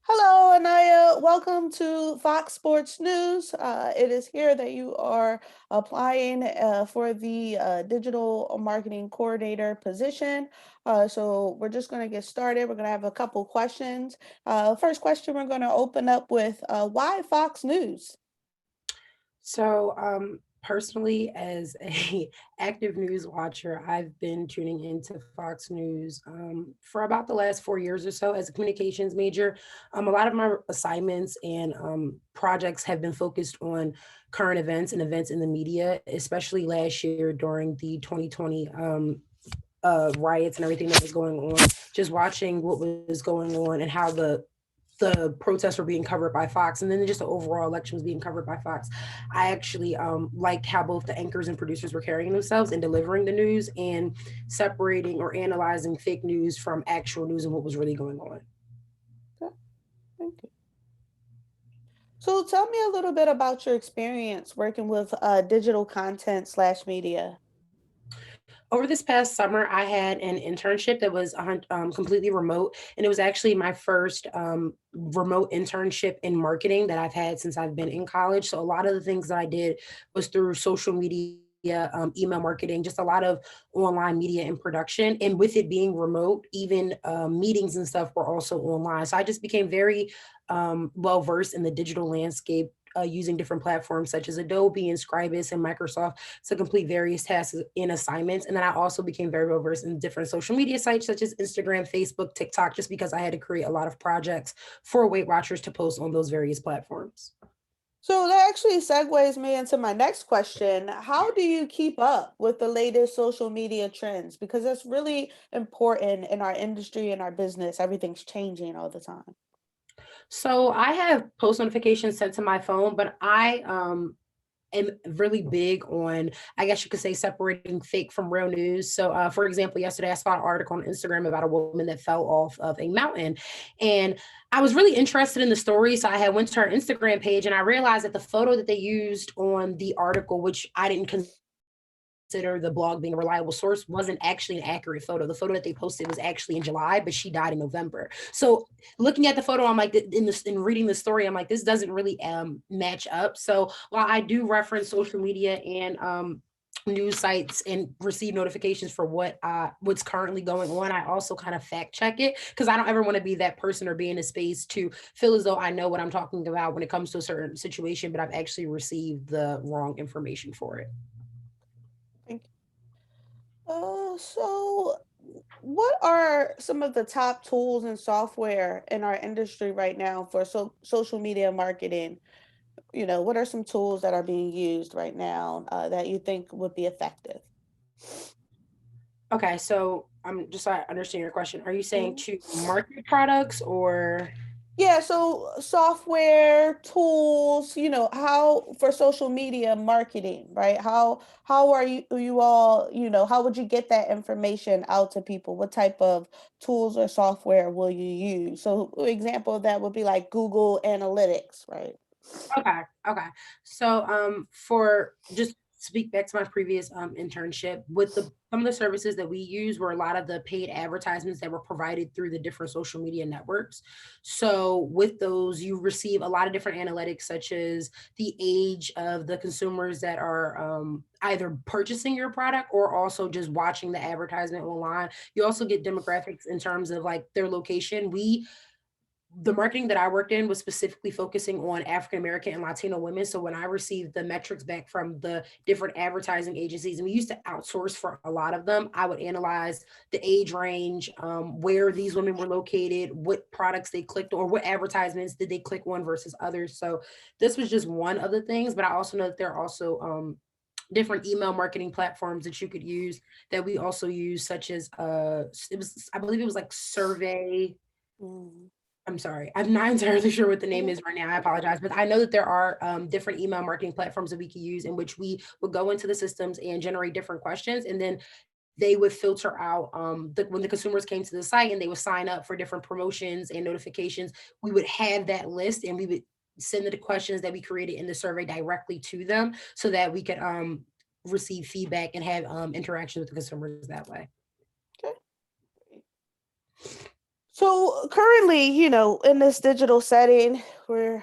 Hello, Inaya. Welcome to Fox Sports News. It is here that you are applying for the digital marketing coordinator position. So we're just going to get started. We're going to have a couple questions. First question, we're going to open up with why Fox News? Personally, as a active news watcher, I've been tuning into Fox News for about the last 4 years or so as a communications major. A lot of my assignments and projects have been focused on current events and events in the media, especially last year during the 2020 riots and everything that was going on. Just watching what was going on and how the protests were being covered by Fox, and then just the overall election was being covered by Fox. I actually liked how both the anchors and producers were carrying themselves and delivering the news and separating or analyzing fake news from actual news and what was really going on. Okay, thank you. So tell me a little bit about your experience working with digital content slash media. Over this past summer, I had an internship that was completely remote, and it was actually my first remote internship in marketing that I've had since I've been in college. So a lot of the things that I did was through social media. Email marketing, just a lot of online media and production. And with it being remote, even meetings and stuff were also online. So I just became very well versed in the digital landscape using different platforms such as Adobe and Scribus and Microsoft to complete various tasks and assignments. And then I also became very well versed in different social media sites such as Instagram, Facebook, TikTok, just because I had to create a lot of projects for Weight Watchers to post on those various platforms. So that actually segues me into my next question. How do you keep up with the latest social media trends? Because that's really important in our industry and our business. Everything's changing all the time. So I have post notifications set to my phone, but I am really big on, I guess you could say, separating fake from real news. So, for example, yesterday I saw an article on Instagram about a woman that fell off of a mountain, and I was really interested in the story. So I had went to her Instagram page, and I realized that the photo that they used on the article, which I didn't consider the blog being a reliable source, wasn't actually an accurate photo. The photo that they posted was actually in July, but she died in November. So looking at the photo, I'm like, in reading the story, I'm like, this doesn't really match up. So while I do reference social media and news sites and receive notifications for what's currently going on, I also kind of fact check it because I don't ever want to be that person or be in a space to feel as though I know what I'm talking about when it comes to a certain situation, but I've actually received the wrong information for it. Thank you. So what are some of the top tools and software in our industry right now for social media marketing? What are some tools that are being used right now that you think would be effective? Okay, so I'm just so I understand your question. Are you saying to market products or Yeah, so software, tools, how for social media marketing, right? How are you all, how would you get that information out to people? What type of tools or software will you use? So example of that would be like Google Analytics, right? okay, okay. So for just speak back to my previous internship with the some of the services that we use were a lot of the paid advertisements that were provided through the different social media networks. So with those, you receive a lot of different analytics, such as the age of the consumers that are either purchasing your product or also just watching the advertisement online. You also get demographics in terms of like their location. We The marketing that I worked in was specifically focusing on African American and Latino women. So when I received the metrics back from the different advertising agencies, and we used to outsource for a lot of them, I would analyze the age range, where these women were located, what products they clicked or what advertisements did they click on versus others. So this was just one of the things, but I also know that there are also different email marketing platforms that you could use that we also use, such as it was, I believe it was like Survey. Mm. I'm sorry. I'm not entirely sure what the name Mhm. is right now. I apologize, but I know that there are different email marketing platforms that we can use in which we would go into the systems and generate different questions, and then they would filter out when the consumers came to the site and they would sign up for different promotions and notifications. We would have that list, and we would send the questions that we created in the survey directly to them so that we could receive feedback and have interactions with the consumers that way. Okay. So So currently, in this digital setting, we're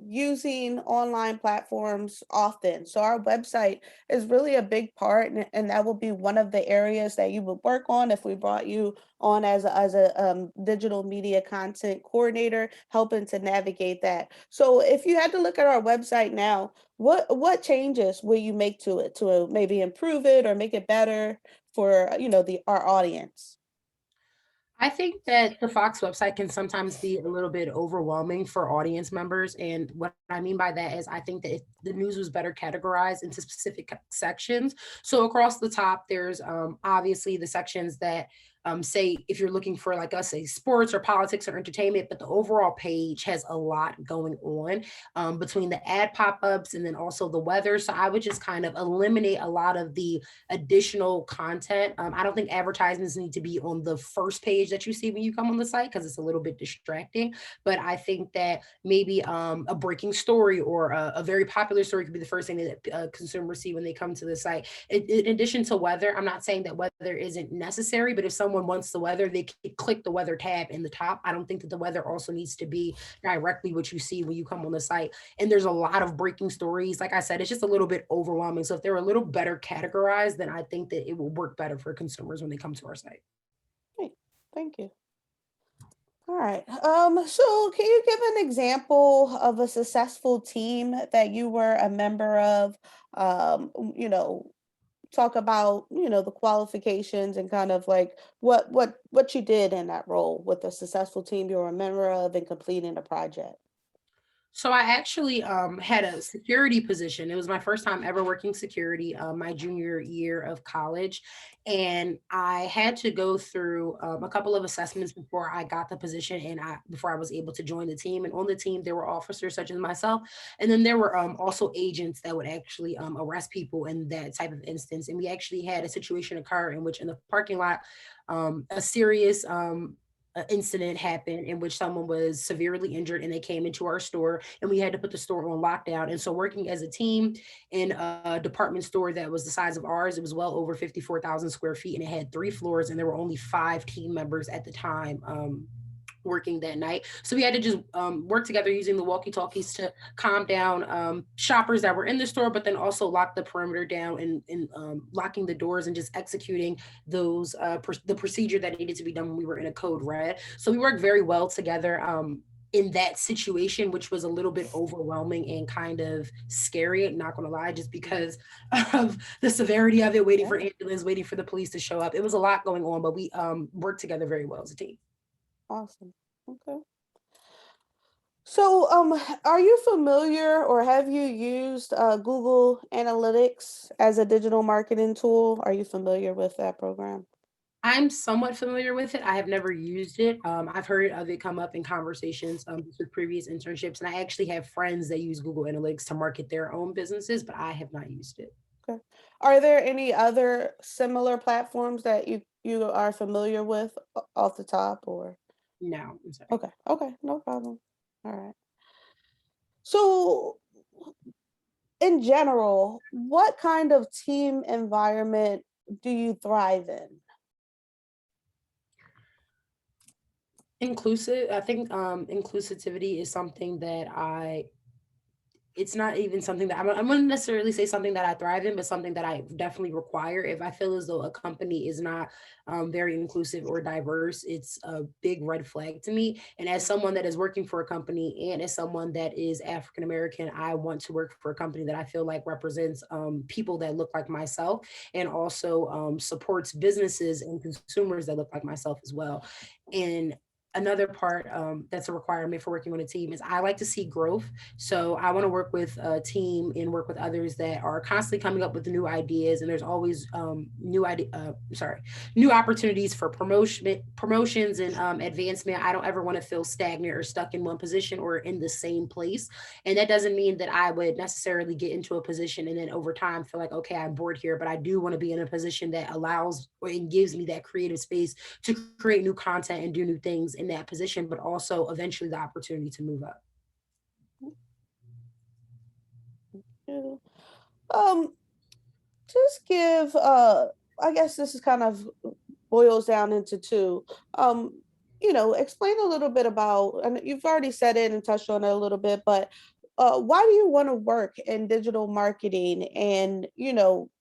using online platforms often. So our website is really a big part, and that will be one of the areas that you would work on if we brought you on as a digital media content coordinator, helping to navigate that. So if you had to look at our website now, what changes will you make to it to maybe improve it or make it better for the our audience? I think that the Fox website can sometimes be a little bit overwhelming for audience members. And what I mean by that is, I think that if the news was better categorized into specific sections. So across the top, there's obviously the sections that say if you're looking for, like us, say sports or politics or entertainment, but the overall page has a lot going on between the ad pop ups and then also the weather. So I would just kind of eliminate a lot of the additional content. I don't think advertisements need to be on the first page that you see when you come on the site because it's a little bit distracting. But I think that maybe a breaking story or a very popular story could be the first thing that consumers see when they come to the site. In addition to weather, I'm not saying that weather isn't necessary, but if someone wants the weather, they can click the weather tab in the top. I don't think that the weather also needs to be directly what you see when you come on the site. And there's a lot of breaking stories. Like I said, it's just a little bit overwhelming. So if they're a little better categorized, then I think that it will work better for consumers when they come to our site. Great. Thank you. All right. So can you give an example of a successful team that you were a member of? Talk about, the qualifications and kind of like what you did in that role with a successful team you were a member of and completing a project. So I actually had a security position. It was my first time ever working security, my junior year of college, and I had to go through a couple of assessments before I got the position and before I was able to join the team. And on the team, there were officers such as myself, and then there were also agents that would actually arrest people in that type of instance. And we actually had a situation occur in which, in the parking lot, a serious incident happened in which someone was severely injured and they came into our store and we had to put the store on lockdown. And so working as a team in a department store that was the size of ours, it was well over 54,000 square feet and it had 3 floors and there were only 5 team members at the time. Working that night. So we had to just work together using the walkie talkies to calm down shoppers that were in the store, but then also lock the perimeter down and locking the doors and just executing the procedure that needed to be done when we were in a code red. So we worked very well together. In that situation, which was a little bit overwhelming and kind of scary, not gonna lie, just because of the severity of it, waiting for Yeah, ambulance, waiting for the police to show up. It was a lot going on, but we worked together very well as a team. awesome. Okay. So, are you familiar or have you used Google Analytics as a digital marketing tool? Are you familiar with that program? I'm somewhat familiar with it. I have never used it. I've heard of it come up in conversations with previous internships, and I actually have friends that use Google Analytics to market their own businesses, but I have not used it. Okay. Are there any other similar platforms that you are familiar with off the top or? No, I'm sorry. Okay. Okay. No problem. All right. So, in general, what kind of team environment do you thrive in? Inclusive, I think inclusivity is something that it's not even something that I wouldn't necessarily say something that I thrive in, but something that I definitely require. If I feel as though a company is not very inclusive or diverse, it's a big red flag to me. And as someone that is working for a company and as someone that is African American, I want to work for a company that I feel like represents people that look like myself and also supports businesses and consumers that look like myself as well. And another part that's a requirement for working on a team is I like to see growth. So I want to work with a team and work with others that are constantly coming up with new ideas, and there's always new opportunities for promotions and advancement. I don't ever want to feel stagnant or stuck in one position or in the same place, and that doesn't mean that I would necessarily get into a position and then over time feel like, okay, I'm bored here. But I do want to be in a position that allows or and gives me that creative space to create new content and do new things in that position, but also eventually the opportunity to move up. Yeah. Um, just give I guess this is kind of boils down into two. explain a little bit about, and you've already said it and touched on it a little bit, but why do you want to work in digital marketing? And,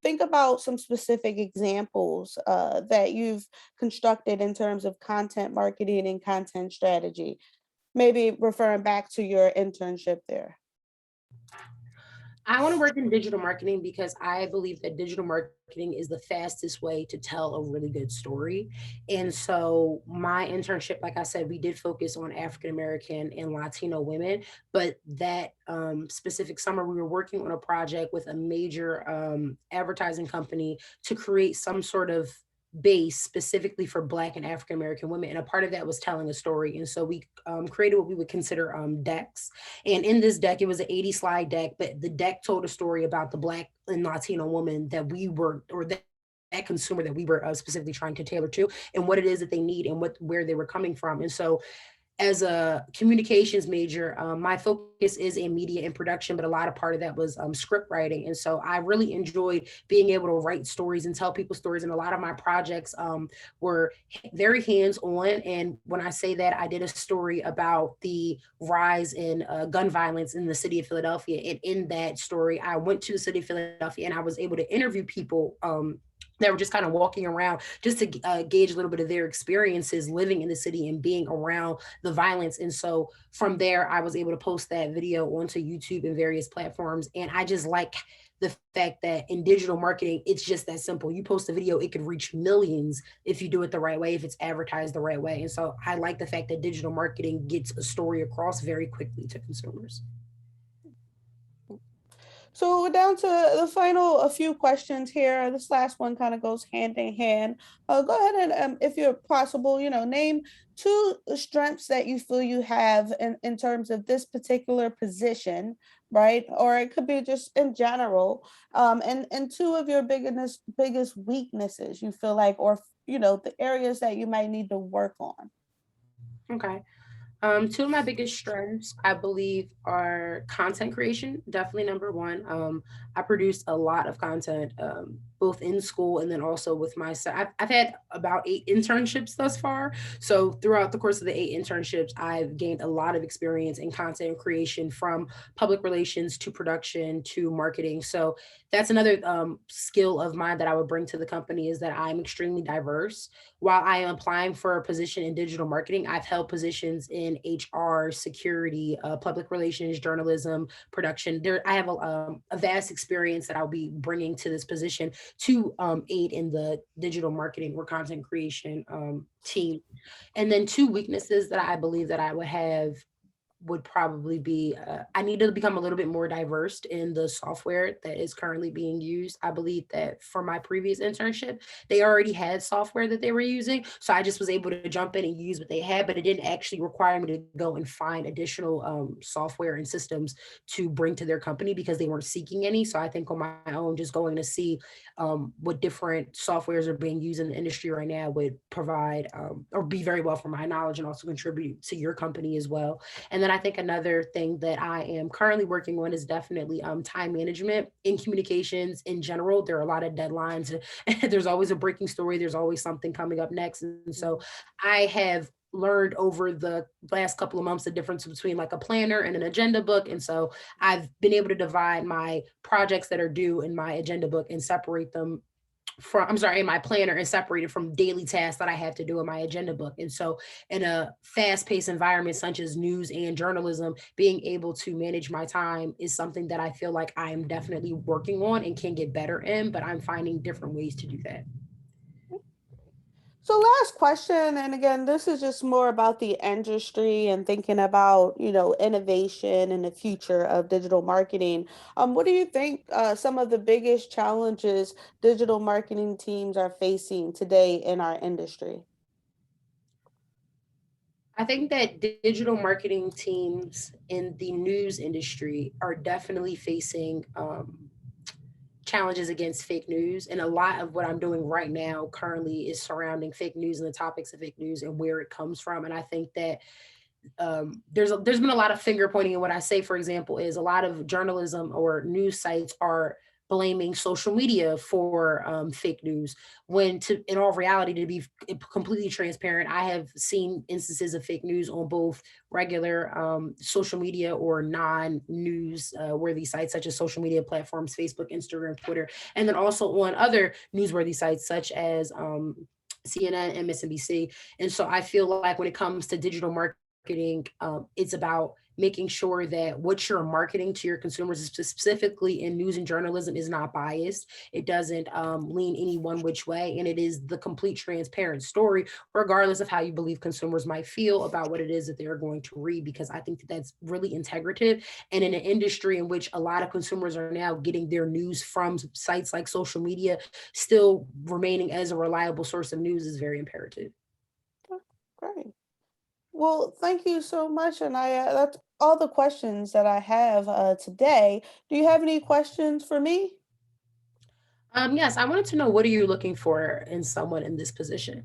think about some specific examples that you've constructed in terms of content marketing and content strategy, maybe referring back to your internship there. I want to work in digital marketing because I believe that digital marketing is the fastest way to tell a really good story. And so, my internship, like I said, we did focus on African American and Latino women. But that specific summer, we were working on a project with a major advertising company to create some sort of base specifically for Black and African American women. And a part of that was telling a story. And so, we created what we would consider decks, and in this deck, it was an 80 slide deck, but the deck told a story about the Black and Latino woman that we were, or that consumer that we were specifically trying to tailor to, and what it is that they need and what where they were coming from. And so, as a communications major, my focus is in media and production, but a lot of part of that was script writing. And so I really enjoyed being able to write stories and tell people stories. And a lot of my projects were very hands on. And when I say that, I did a story about the rise in gun violence in the city of Philadelphia. And in that story, I went to the city of Philadelphia and I was able to interview people. That were just kind of walking around just to gauge a little bit of their experiences living in the city and being around the violence. And so from there, I was able to post that video onto YouTube and various platforms. And I just like the fact that in digital marketing, it's just that simple. You post a video, it could reach millions if you do it the right way, if it's advertised the right way. And so I like the fact that digital marketing gets a story across very quickly to consumers. So we're down to the final a few questions here. This last one kind of goes hand in hand. Go ahead and, if you're possible, name two strengths that you feel you have in terms of this particular position, right? Or it could be just in general. And two of your biggest weaknesses you feel like, or the areas that you might need to work on. Okay. Two of my biggest strengths, I believe, are content creation. Definitely number one. I produced a lot of content, both in school and then also with my. I've had about 8 internships thus far. So throughout the course of the 8 internships, I've gained a lot of experience in content creation, from public relations to production to marketing. So that's another skill of mine that I would bring to the company, is that I'm extremely diverse. While I am applying for a position in digital marketing, I've held positions in HR, security, public relations, journalism, production. I have a vast experience that I'll be bringing to this position to aid in the digital marketing or content creation team. And then two weaknesses that I believe that I would have would probably be, I need to become a little bit more diverse in the software that is currently being used. I believe that for my previous internship, they already had software that they were using. So I just was able to jump in and use what they had, but it didn't actually require me to go and find additional software and systems to bring to their company because they weren't seeking any. So I think on my own, just going to see what different softwares are being used in the industry right now would provide or be very well for my knowledge and also contribute to your company as well. And then I think another thing that I am currently working on is definitely time management in communications in general. There are a lot of deadlines. There's always a breaking story. There's always something coming up next. And so I have learned over the last couple of months the difference between like a planner and an agenda book. And so I've been able to divide my projects that are due in my agenda book and separate them from, I'm sorry, in my planner, and separated from daily tasks that I have to do in my agenda book. And so in a fast-paced environment such as news and journalism, being able to manage my time is something that I feel like I am definitely working on and can get better in, but I'm finding different ways to do that. So last question, and again, this is just more about the industry and thinking about, innovation and the future of digital marketing. What do you think some of the biggest challenges digital marketing teams are facing today in our industry? I think that digital marketing teams in the news industry are definitely facing challenges against fake news. And a lot of what I'm doing right now currently is surrounding fake news and the topics of fake news and where it comes from. And I think that there's been a lot of finger pointing. And what I say, for example, is a lot of journalism or news sites are blaming social media for fake news. When in all reality, to be completely transparent, I have seen instances of fake news on both regular social media or non-news worthy sites such as social media platforms, Facebook, Instagram, Twitter, and then also on other newsworthy sites such as CNN, MSNBC. And so I feel like when it comes to digital marketing, it's about making sure that what you're marketing to your consumers, specifically in news and journalism, is not biased. It doesn't lean any one which way, and it is the complete transparent story, regardless of how you believe consumers might feel about what it is that they're going to read. Because I think that that's really integrative, and in an industry in which a lot of consumers are now getting their news from sites like social media, still remaining as a reliable source of news is very imperative. Oh, great. Well, thank you so much, Anaya. That's all the questions that I have today. Do you have any questions for me? Yes, I wanted to know, what are you looking for in someone in this position?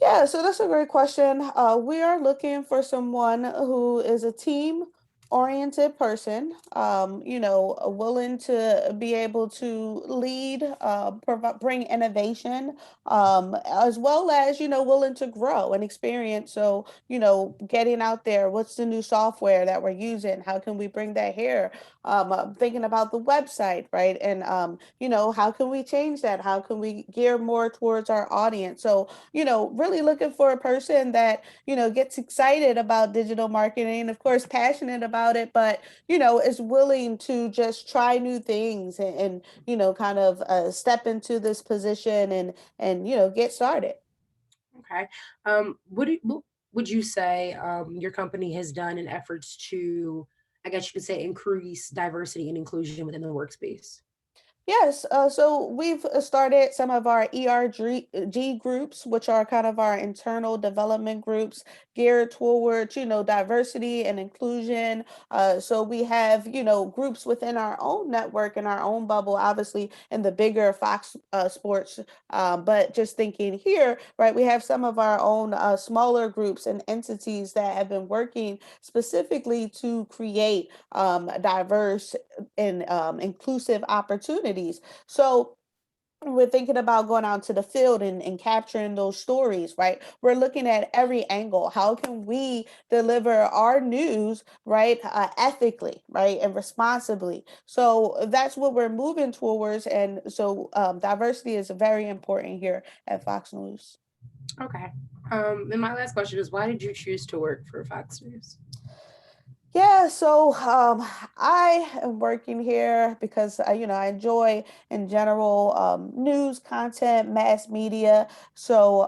Yeah, so that's a great question. We are looking for someone who is a team oriented person, willing to be able to lead, bring innovation, as well as, willing to grow and experience. So, getting out there, what's the new software that we're using? How can we bring that here? Thinking about the website, right? And, how can we change that? How can we gear more towards our audience? So, really looking for a person that, gets excited about digital marketing, of course, passionate about it, but, is willing to just try new things and kind of step into this position and, get started. Okay. What would you say your company has done in efforts to, I guess you could say, increase diversity and inclusion within the workspace? Yes, so we've started some of our ERG groups, which are kind of our internal development groups geared towards, diversity and inclusion. So we have, groups within our own network and our own bubble, obviously in the bigger Fox Sports. But just thinking here, right, we have some of our own smaller groups and entities that have been working specifically to create diverse and inclusive opportunities. So we're thinking about going out to the field and capturing those stories, right? We're looking at every angle. How can we deliver our news, right, ethically, right, and responsibly? So that's what we're moving towards. And so diversity is very important here at Fox News. Okay. And my last question is, why did you choose to work for Fox News? Yeah, so I am working here because I enjoy in general news content, mass media. So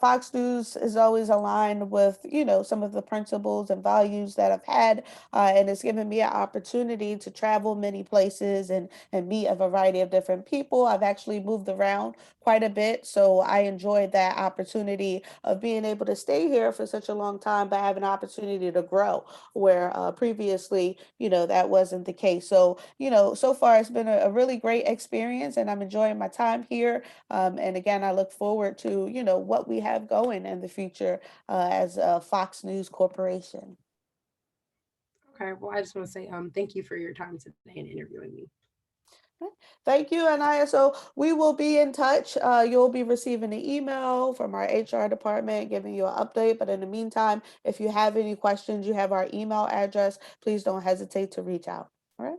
Fox News is always aligned with some of the principles and values that I've had, and it's given me an opportunity to travel many places and meet a variety of different people. I've actually moved around quite a bit, so I enjoyed that opportunity of being able to stay here for such a long time, but have an opportunity to grow where previously, that wasn't the case. So, so far it's been a really great experience and I'm enjoying my time here. And again, I look forward to, what we have going in the future as Fox News Corporation. Okay. Well, I just want to say thank you for your time today and interviewing me. Right. Thank you, Anaya. So we will be in touch. You'll be receiving an email from our HR department giving you an update. But in the meantime, if you have any questions, you have our email address. Please don't hesitate to reach out. All right.